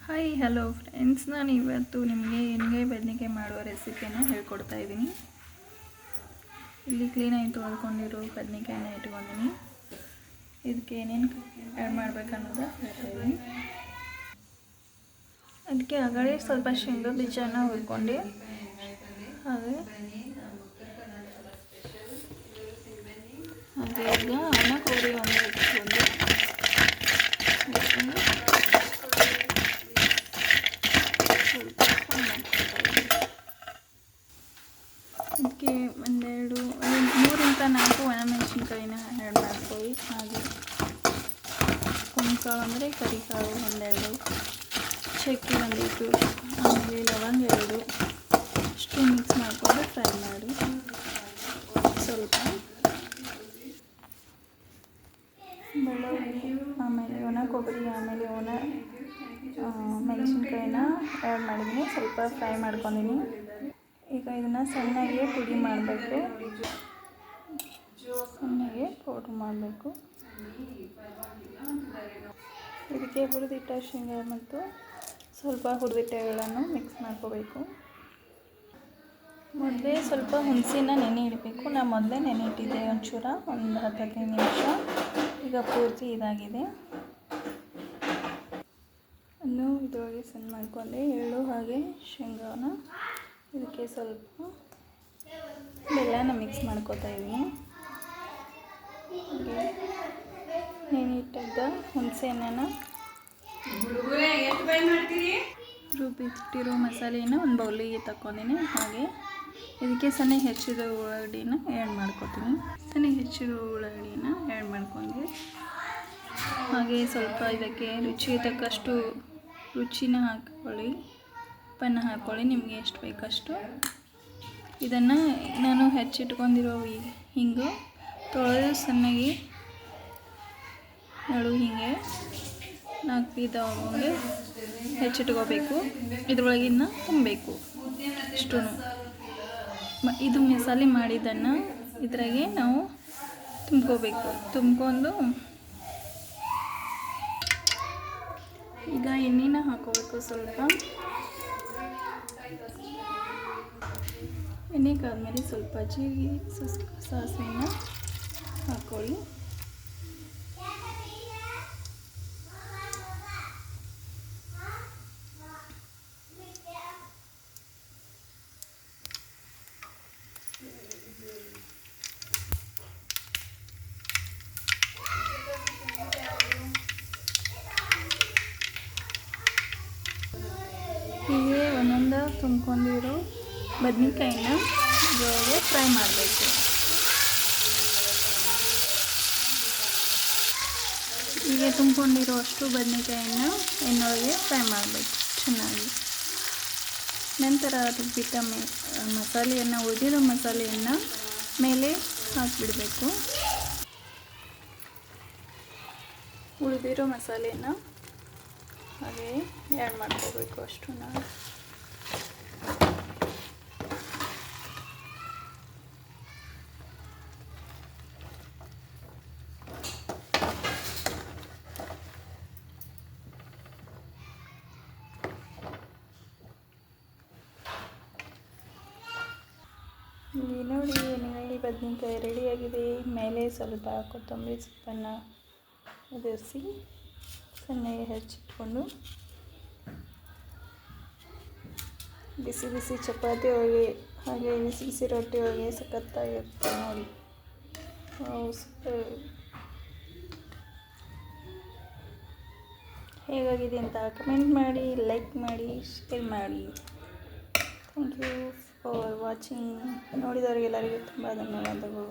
Hi hello friends, ನಾನು ಇವತ್ತು ನಿಮಗೆ ಎಣ್ಗಾಯಿ ಬದನೆಕಾಯಿ ಮಾಡುವ ರೆಸಿಪಿಯನ್ನು ಹೇಳ್ಕೊಡ್ತಾ ಇದ್ದೀನಿ. ಇಲ್ಲಿ ಕ್ಲೀನಾಗಿ ತೊಳ್ಕೊಂಡಿರೋ ಬದನೆಕಾಯಿನ ಇಟ್ಕೊಂಡಿದ್ದೀನಿ. ಇದಕ್ಕೆ ಏನೇನು ಆ್ಯಡ್ ಮಾಡಬೇಕನ್ನೋದು ಹೇಳ್ತಾ ಇದ್ದೀನಿ. ಅದಕ್ಕೆ ಆಗಲೇ ಸ್ವಲ್ಪ ಶೇಂಗಾ ಬೀಜನ ಹುರ್ಕೊಂಡು ಹಾಗೆ ಈಗ ಅನ್ನ ಕೋರಿ ಒಂದು ಇಟ್ಕೊಂಡು ಅದಕ್ಕೆ ಒಂದೆರಡು 3-4 ಒಣಮೆಣಸಿನ್ಕಾಯಿನ ಆ್ಯಡ್ ಮಾಡ್ಕೊಳ್ಳಿ. ಹಾಗೆ ಕುಂಕಾಳು ಅಂದರೆ ಕರಿಕಾಳು ಒಂದೆರಡು, ಚಕ್ಕೆ ಒಂದಿಟ್ಟು, ಆಮೇಲೆ ಲವಂಗ 2 ಅಷ್ಟು ಮಿಕ್ಸ್ ಮಾಡಿಕೊಂಡು ಫ್ರೈ ಮಾಡಿ. ಸ್ವಲ್ಪ ಬೆಳ್ಳುಳ್ಳಿ, ಆಮೇಲೆ ಒಣ ಕೊಬ್ಬರಿ, ಆಮೇಲೆ ಒಣ ಮೆಣಸಿನ್ಕಾಯಿನ ಆ್ಯಡ್ ಮಾಡಿದ್ದೀನಿ. ಸ್ವಲ್ಪ ಫ್ರೈ ಮಾಡ್ಕೊಂಡಿನಿ. ಈಗ ಇದನ್ನು ಸಣ್ಣಗೆ ಪುಡಿ ಮಾಡಬೇಕು, ಸಣ್ಣಗೆ ಪೌಡ್ರ್ ಮಾಡಬೇಕು. ಇದಕ್ಕೆ ಹುರಿದಿಟ್ಟ ಶೇಂಗಾ ಮತ್ತು ಸ್ವಲ್ಪ ಹುರಿದಿಟ್ಟಗಳನ್ನು ಮಿಕ್ಸ್ ಮಾಡ್ಕೋಬೇಕು. ಮೊದಲೇ ಸ್ವಲ್ಪ ಹುಣಸೆನ ನೆನೆ ಇಡಬೇಕು. ನಾನು ಮೊದಲೇ ನೆನೆ ಇಟ್ಟಿದ್ದೆ ಒಂಚೂರ, ಒಂದು 10-15 ನಿಮಿಷ. ಈಗ ಪೂರ್ತಿ ಇದಾಗಿದೆ. ಅನ್ನು ಇದರೊಳಗೆ ಸಣ್ಣ ಮಾಡಿಕೊಂಡೆ ಎಳ್ಳು ಹಾಗೆ ಶೇಂಗಾನ. ಇದಕ್ಕೆ ಸ್ವಲ್ಪ ಬೆಲ್ಲನ ಮಿಕ್ಸ್ ಮಾಡ್ಕೋತಾ ಇದ್ದೀನಿ. ನೆನೆಯಿಟ್ಟಿದ್ದ ಹುಣಸೆಹಣ್ಣನ ರುಬ್ಬಿಟ್ಟಿರೋ ಮಸಾಲೆಯನ್ನು ಒಂದು ಬೌಲಿಗೆ ತಗೊಂಡಿನಿ. ಹಾಗೆ ಇದಕ್ಕೆ ಸಣ್ಣ ಹೆಚ್ಚಿದ ಉಳ್ಳಾಗಡ್ಡಿನ ಆ್ಯಡ್ ಮಾಡ್ಕೊತೀನಿ. ಆ್ಯಡ್ ಮಾಡ್ಕೊಂಡ್ವಿ. ಹಾಗೆ ಸ್ವಲ್ಪ ಇದಕ್ಕೆ ರುಚಿಗೆ ತಕ್ಕಷ್ಟು ರುಚಿನ ಹಾಕ್ಕೊಳ್ಳಿ, ಉಪ್ಪನ್ನು ಹಾಕ್ಕೊಳ್ಳಿ, ನಿಮಗೆ ಎಷ್ಟು ಬೇಕಷ್ಟು. ಇದನ್ನು ನಾನು ಹೆಚ್ಚಿಟ್ಕೊಂಡಿರೋ ಹಿಂಗು ತೊಳೆದು ಸಣ್ಣಗೆ ಹಿಂಗೆ 4 ಬೀದವಂಗೆ ಹೆಚ್ಚಿಟ್ಕೋಬೇಕು. ಇದ್ರೊಳಗಿನ್ನ ತುಂಬಬೇಕು ಇಷ್ಟು. ಇದು ಮಸಾಲೆ ಮಾಡಿದ್ದನ್ನು ಇದ್ರಾಗೆ ನಾವು ತುಂಬ್ಕೋಬೇಕು. ತುಂಬ್ಕೊಂಡು ಈಗ ಎಣ್ಣೆನ ಹಾಕೋಬೇಕು. ಸ್ವಲ್ಪ ಎಣ್ಣೆ ಕಾದ್ಮೇಲೆ ಸ್ವಲ್ಪ ಜೀರಿಗೆ, ಸಾಸಿವೆನ ಹಾಕ್ಕೊಳ್ಳಿ. ಹೀಗೆ ಒಂದೊಂದು ತುಂಬ್ಕೊಂಡಿರೋ ಬದ್ನೆಕಾಯಿನ ಇದರೊಳಗೆ ಫ್ರೈ ಮಾಡಬೇಕು. ಹೀಗೆ ತುಂಬ್ಕೊಂಡಿರೋ ಅಷ್ಟು ಬದ್ನೆಕಾಯಿನ ಎಣ್ಣೊಳಗೆ ಫ್ರೈ ಮಾಡಬೇಕು ಚೆನ್ನಾಗಿ. ನಂತರ ರುಬ್ಬಿಟ್ಟ ಮಸಾಲೆಯನ್ನು, ಉಳಿದಿರೋ ಮಸಾಲೆಯನ್ನು ಮೇಲೆ ಹಾಕಿಬಿಡಬೇಕು. ಉಳಿದಿರೋ ಮಸಾಲೆಯನ್ನು ಹಾಗೆ ಆ್ಯಡ್ ಮಾಡ್ಕೋಬೇಕು ಅಷ್ಟು. ಇಲ್ಲಿ ನೋಡಿ, ಎಣ್ಣೆಗಾಯಿ ಬದನೆಕಾಯಿ ರೆಡಿಯಾಗಿದೆ. ಮೇಲೆ ಸ್ವಲ್ಪ ಕೊತ್ತಂಬರಿ ಸೊಪ್ಪನ್ನು ಉದುರಿಸಿ ಸಣ್ಣಗೆ ಹೆಚ್ಚಿಟ್ಕೊಂಡು ಬಿಸಿ ಬಿಸಿ ಚಪಾತಿ ಒಳಗೆ ಹಾಗೆ ಬಿಸಿ ಬಿಸಿ ರೊಟ್ಟಿ ಒಳಗೆ ಸಖತ್ತಾಗಿರುತ್ತೆ ನೋಡಿ. ಹೇಗಾಗಿದೆ ಅಂತ ಕಮೆಂಟ್ ಮಾಡಿ, ಲೈಕ್ ಮಾಡಿ, ಶೇರ್ ಮಾಡಿ. Thank you for watching. ನೋಡಿದವರಿಗೆಲ್ಲರಿಗೂ ತುಂಬ ಧನ್ಯವಾದಗಳು.